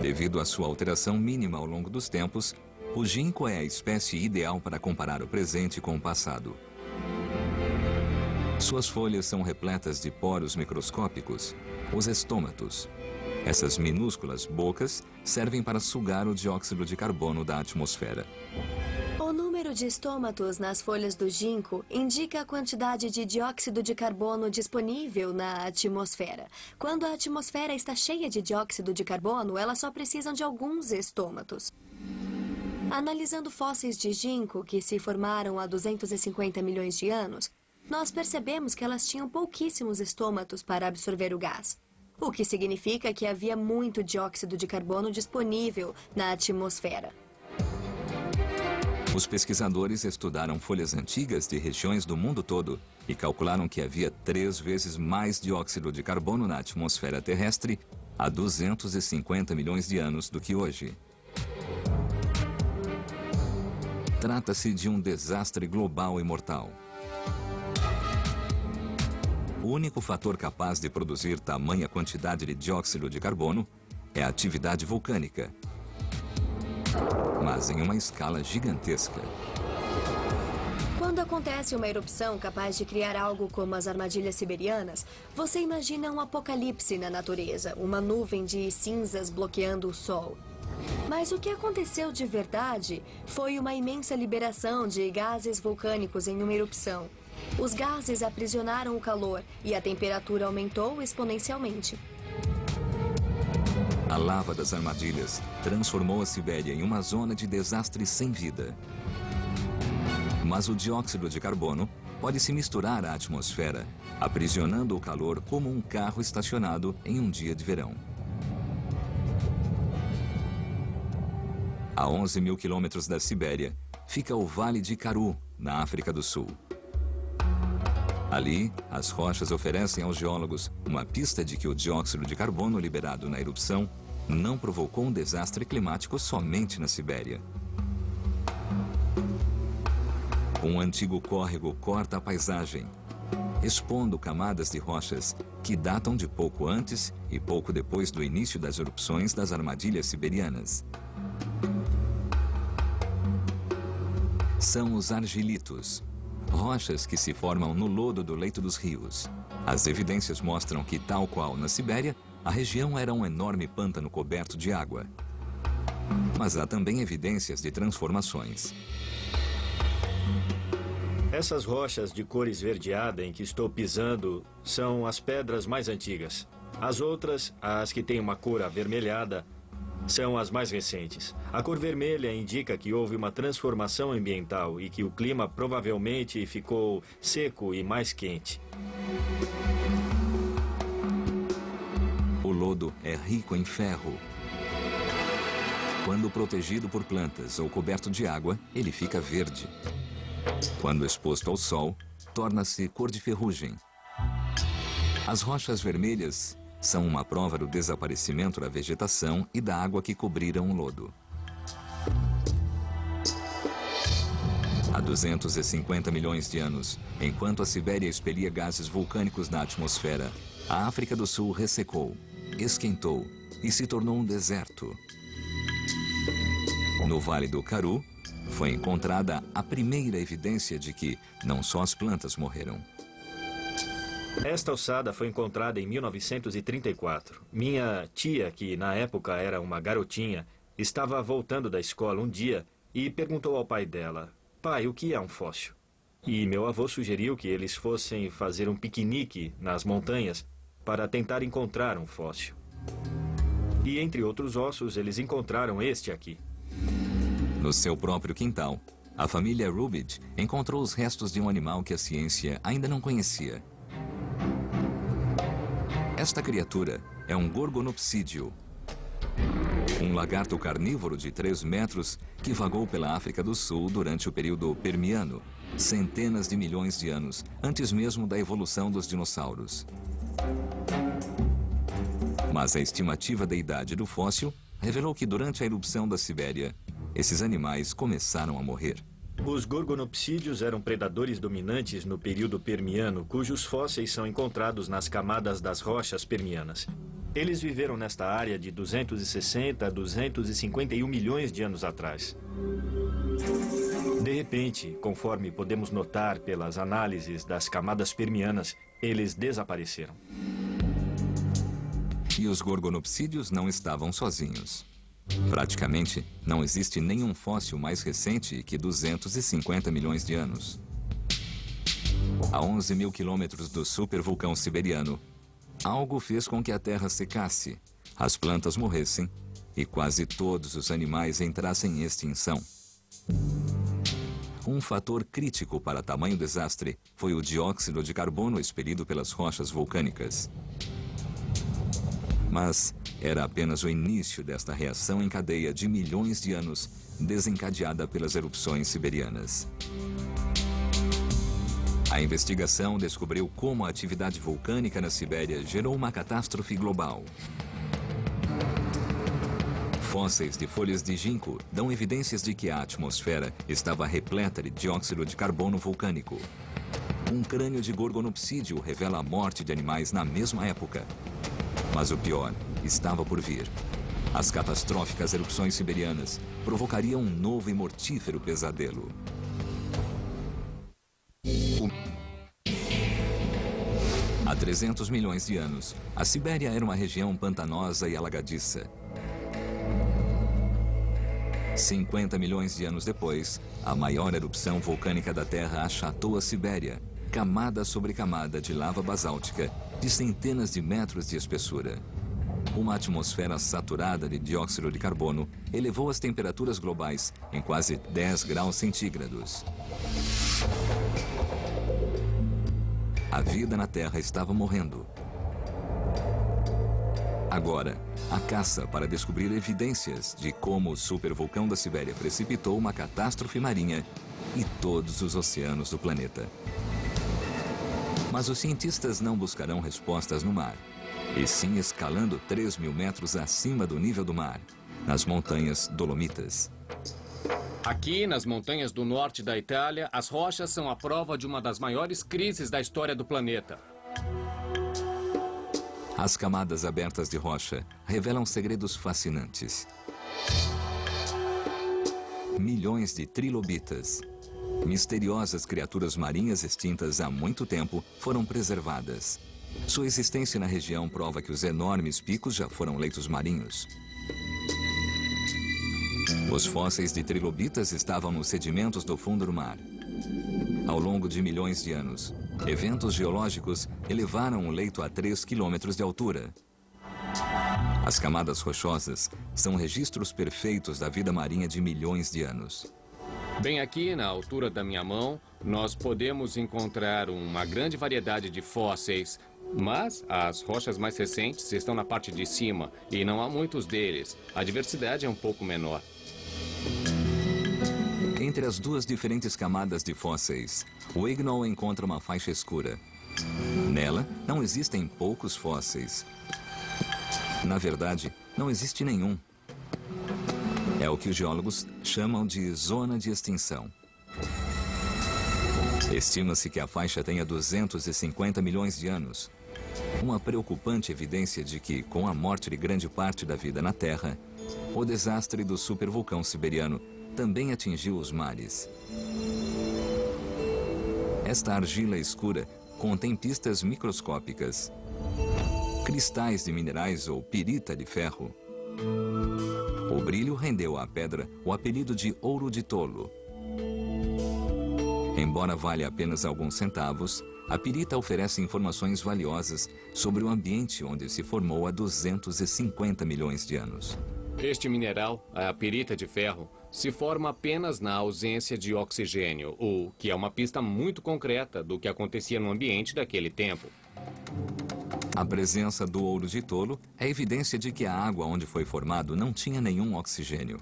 Devido à sua alteração mínima ao longo dos tempos, o ginkgo é a espécie ideal para comparar o presente com o passado. Suas folhas são repletas de poros microscópicos, os estômatos. Essas minúsculas bocas servem para sugar o dióxido de carbono da atmosfera. O número de estômatos nas folhas do ginkgo indica a quantidade de dióxido de carbono disponível na atmosfera. Quando a atmosfera está cheia de dióxido de carbono, elas só precisam de alguns estômatos. Analisando fósseis de ginkgo que se formaram há 250 milhões de anos, nós percebemos que elas tinham pouquíssimos estômatos para absorver o gás. O que significa que havia muito dióxido de carbono disponível na atmosfera. Os pesquisadores estudaram folhas antigas de regiões do mundo todo e calcularam que havia 3 vezes mais dióxido de carbono na atmosfera terrestre há 250 milhões de anos do que hoje. Trata-se de um desastre global e mortal. O único fator capaz de produzir tamanha quantidade de dióxido de carbono é a atividade vulcânica, mas em uma escala gigantesca. Quando acontece uma erupção capaz de criar algo como as armadilhas siberianas, você imagina um apocalipse na natureza, uma nuvem de cinzas bloqueando o sol. Mas o que aconteceu de verdade foi uma imensa liberação de gases vulcânicos em uma erupção. Os gases aprisionaram o calor e a temperatura aumentou exponencialmente. A lava das armadilhas transformou a Sibéria em uma zona de desastre sem vida. Mas o dióxido de carbono pode se misturar à atmosfera, aprisionando o calor como um carro estacionado em um dia de verão. A 11 mil quilômetros da Sibéria fica o Vale de Karoo, na África do Sul. Ali, as rochas oferecem aos geólogos uma pista de que o dióxido de carbono liberado na erupção não provocou um desastre climático somente na Sibéria. Um antigo córrego corta a paisagem, expondo camadas de rochas que datam de pouco antes e pouco depois do início das erupções das armadilhas siberianas. São os argilitos, rochas que se formam no lodo do leito dos rios. As evidências mostram que, tal qual na Sibéria, a região era um enorme pântano coberto de água. Mas há também evidências de transformações. Essas rochas de cor esverdeada em que estou pisando são as pedras mais antigas. As outras, as que têm uma cor avermelhada, são as mais recentes. A cor vermelha indica que houve uma transformação ambiental e que o clima provavelmente ficou seco e mais quente. O lodo é rico em ferro. Quando protegido por plantas ou coberto de água, ele fica verde. Quando exposto ao sol, torna-se cor de ferrugem. As rochas vermelhas são uma prova do desaparecimento da vegetação e da água que cobriram o lodo. Há 250 milhões de anos, enquanto a Sibéria expelia gases vulcânicos na atmosfera, a África do Sul ressecou, esquentou e se tornou um deserto. No Vale do Karoo, foi encontrada a primeira evidência de que não só as plantas morreram. Esta ossada foi encontrada em 1934. Minha tia, que na época era uma garotinha, estava voltando da escola um dia e perguntou ao pai dela: "Pai, o que é um fóssil?" E meu avô sugeriu que eles fossem fazer um piquenique nas montanhas para tentar encontrar um fóssil. E entre outros ossos, eles encontraram este aqui. No seu próprio quintal, a família Rubid encontrou os restos de um animal que a ciência ainda não conhecia. Esta criatura é um gorgonopsídeo, um lagarto carnívoro de 3 metros que vagou pela África do Sul durante o período Permiano, centenas de milhões de anos antes mesmo da evolução dos dinossauros. Mas a estimativa da idade do fóssil revelou que durante a erupção da Sibéria, esses animais começaram a morrer. Os gorgonopsídeos eram predadores dominantes no período Permiano, cujos fósseis são encontrados nas camadas das rochas permianas. Eles viveram nesta área de 260 a 251 milhões de anos atrás. De repente, conforme podemos notar pelas análises das camadas permianas, eles desapareceram. E os gorgonopsídeos não estavam sozinhos. Praticamente, não existe nenhum fóssil mais recente que 250 milhões de anos. A 11 mil quilômetros do supervulcão siberiano, algo fez com que a Terra secasse, as plantas morressem e quase todos os animais entrassem em extinção. Um fator crítico para tamanho desastre foi o dióxido de carbono expelido pelas rochas vulcânicas. Mas era apenas o início desta reação em cadeia de milhões de anos, desencadeada pelas erupções siberianas. A investigação descobriu como a atividade vulcânica na Sibéria gerou uma catástrofe global. Fósseis de folhas de ginkgo dão evidências de que a atmosfera estava repleta de dióxido de carbono vulcânico. Um crânio de gorgonopsídeo revela a morte de animais na mesma época. Mas o pior estava por vir. As catastróficas erupções siberianas provocariam um novo e mortífero pesadelo. Há 300 milhões de anos, a Sibéria era uma região pantanosa e alagadiça. 50 milhões de anos depois, a maior erupção vulcânica da Terra achatou a Sibéria, camada sobre camada de lava basáltica de centenas de metros de espessura. Uma atmosfera saturada de dióxido de carbono elevou as temperaturas globais em quase 10 graus centígrados. A vida na Terra estava morrendo. Agora, a caça para descobrir evidências de como o supervulcão da Sibéria precipitou uma catástrofe marinha e todos os oceanos do planeta. Mas os cientistas não buscarão respostas no mar, e sim escalando 3 mil metros acima do nível do mar, nas montanhas Dolomitas. Aqui, nas montanhas do norte da Itália, as rochas são a prova de uma das maiores crises da história do planeta. As camadas abertas de rocha revelam segredos fascinantes. Milhões de trilobitas, misteriosas criaturas marinhas extintas há muito tempo, foram preservadas. Sua existência na região prova que os enormes picos já foram leitos marinhos. Os fósseis de trilobitas estavam nos sedimentos do fundo do mar. Ao longo de milhões de anos, eventos geológicos elevaram o leito a 3 quilômetros de altura. As camadas rochosas são registros perfeitos da vida marinha de milhões de anos. Bem aqui, na altura da minha mão, nós podemos encontrar uma grande variedade de fósseis, mas as rochas mais recentes estão na parte de cima e não há muitos deles. A diversidade é um pouco menor. Entre as duas diferentes camadas de fósseis, o Wignall encontra uma faixa escura. Nela, não existem poucos fósseis. Na verdade, não existe nenhum. É o que os geólogos chamam de zona de extinção. Estima-se que a faixa tenha 250 milhões de anos. Uma preocupante evidência de que, com a morte de grande parte da vida na Terra, o desastre do supervulcão siberiano também atingiu os mares. Esta argila escura contém pistas microscópicas, cristais de minerais ou pirita de ferro. O brilho rendeu à pedra o apelido de ouro de tolo. Embora valha apenas alguns centavos, a pirita oferece informações valiosas sobre o ambiente onde se formou há 250 milhões de anos. Este mineral, a pirita de ferro, se forma apenas na ausência de oxigênio, o que é uma pista muito concreta do que acontecia no ambiente daquele tempo. A presença do ouro de tolo é evidência de que a água onde foi formado não tinha nenhum oxigênio.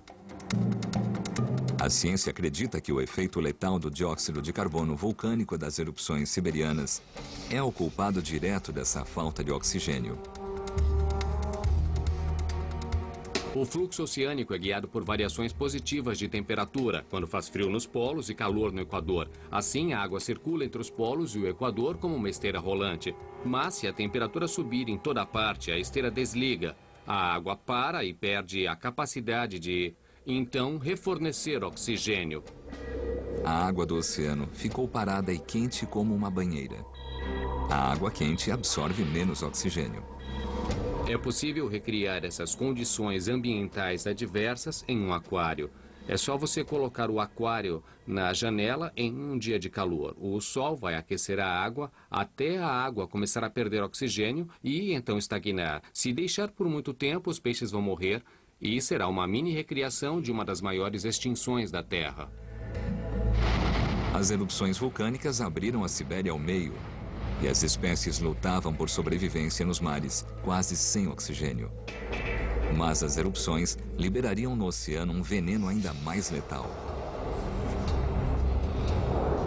A ciência acredita que o efeito letal do dióxido de carbono vulcânico das erupções siberianas é o culpado direto dessa falta de oxigênio. O fluxo oceânico é guiado por variações positivas de temperatura, quando faz frio nos polos e calor no Equador. Assim, a água circula entre os polos e o Equador como uma esteira rolante. Mas, se a temperatura subir em toda parte, a esteira desliga. A água para e perde a capacidade de, então, refornecer oxigênio. A água do oceano ficou parada e quente como uma banheira. A água quente absorve menos oxigênio. É possível recriar essas condições ambientais adversas em um aquário. É só você colocar o aquário na janela em um dia de calor. O sol vai aquecer a água até a água começar a perder oxigênio e então estagnar. Se deixar por muito tempo, os peixes vão morrer e será uma mini recriação de uma das maiores extinções da Terra. As erupções vulcânicas abriram a Sibéria ao meio. E as espécies lutavam por sobrevivência nos mares, quase sem oxigênio. Mas as erupções liberariam no oceano um veneno ainda mais letal.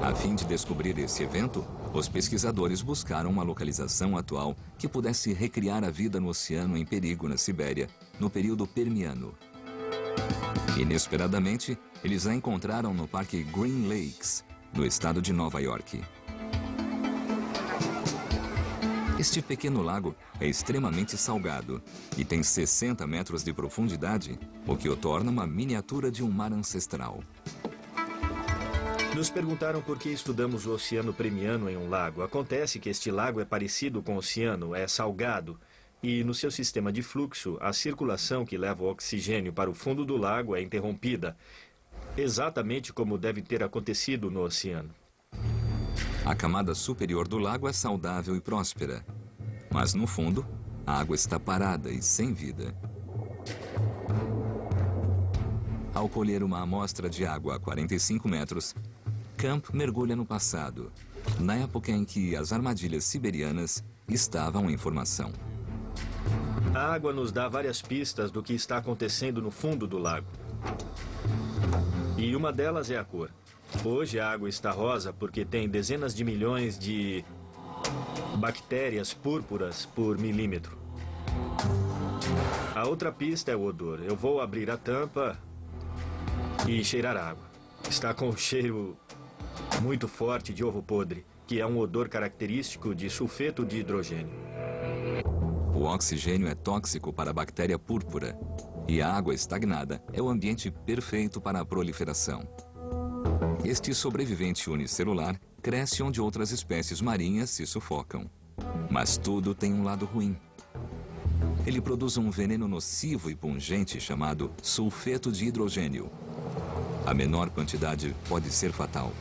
A fim de descobrir esse evento, os pesquisadores buscaram uma localização atual que pudesse recriar a vida no oceano em perigo na Sibéria, no período Permiano. Inesperadamente, eles a encontraram no Parque Green Lakes, no estado de Nova York. Este pequeno lago é extremamente salgado e tem 60 metros de profundidade, o que o torna uma miniatura de um mar ancestral. Nos perguntaram por que estudamos o Oceano Permiano em um lago. Acontece que este lago é parecido com o oceano, é salgado, e no seu sistema de fluxo, a circulação que leva o oxigênio para o fundo do lago é interrompida, exatamente como deve ter acontecido no oceano. A camada superior do lago é saudável e próspera, mas no fundo, a água está parada e sem vida. Ao colher uma amostra de água a 45 metros, Camp mergulha no passado, na época em que as armadilhas siberianas estavam em formação. A água nos dá várias pistas do que está acontecendo no fundo do lago. E uma delas é a cor. Hoje a água está rosa porque tem dezenas de milhões de bactérias púrpuras por milímetro. A outra pista é o odor. Eu vou abrir a tampa e cheirar a água. Está com um cheiro muito forte de ovo podre, que é um odor característico de sulfeto de hidrogênio. O oxigênio é tóxico para a bactéria púrpura e a água estagnada é o ambiente perfeito para a proliferação. Este sobrevivente unicelular cresce onde outras espécies marinhas se sufocam. Mas tudo tem um lado ruim. Ele produz um veneno nocivo e pungente chamado sulfeto de hidrogênio. A menor quantidade pode ser fatal.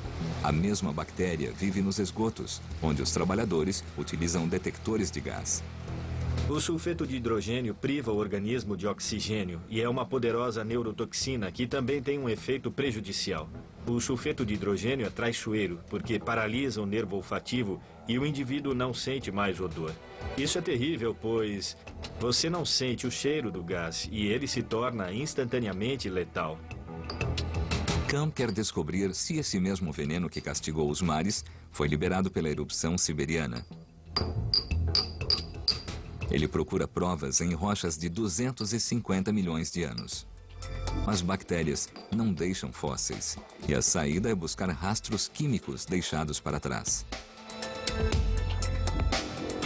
A mesma bactéria vive nos esgotos, onde os trabalhadores utilizam detectores de gás. O sulfeto de hidrogênio priva o organismo de oxigênio e é uma poderosa neurotoxina que também tem um efeito prejudicial. O sulfeto de hidrogênio é traiçoeiro porque paralisa o nervo olfativo e o indivíduo não sente mais odor. Isso é terrível, pois você não sente o cheiro do gás e ele se torna instantaneamente letal. Camp quer descobrir se esse mesmo veneno que castigou os mares foi liberado pela erupção siberiana. Ele procura provas em rochas de 250 milhões de anos. As bactérias não deixam fósseis, e a saída é buscar rastros químicos deixados para trás.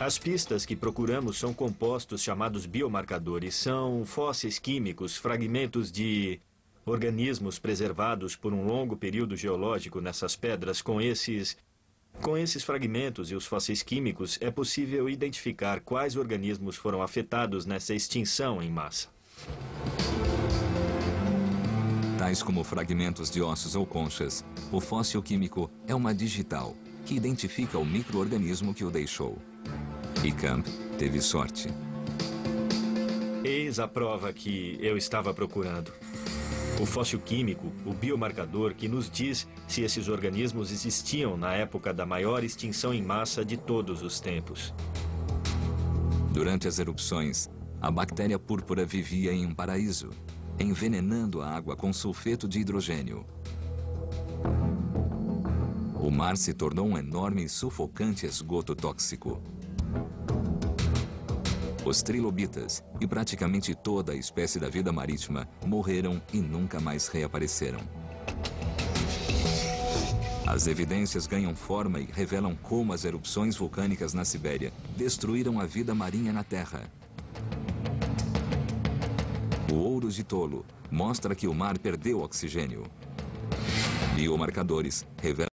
As pistas que procuramos são compostos chamados biomarcadores. São fósseis químicos, fragmentos de organismos preservados por um longo período geológico nessas pedras. Com esses fragmentos e os fósseis químicos, é possível identificar quais organismos foram afetados nessa extinção em massa. Tais como fragmentos de ossos ou conchas, o fóssil químico é uma digital que identifica o micro-organismo que o deixou. E Camp teve sorte. Eis a prova que eu estava procurando. O fóssil químico, o biomarcador que nos diz se esses organismos existiam na época da maior extinção em massa de todos os tempos. Durante as erupções, a bactéria púrpura vivia em um paraíso, envenenando a água com sulfeto de hidrogênio. O mar se tornou um enorme e sufocante esgoto tóxico. Os trilobitas e praticamente toda a espécie da vida marítima morreram e nunca mais reapareceram. As evidências ganham forma e revelam como as erupções vulcânicas na Sibéria destruíram a vida marinha na Terra. O ouro de tolo mostra que o mar perdeu oxigênio. Biomarcadores revelam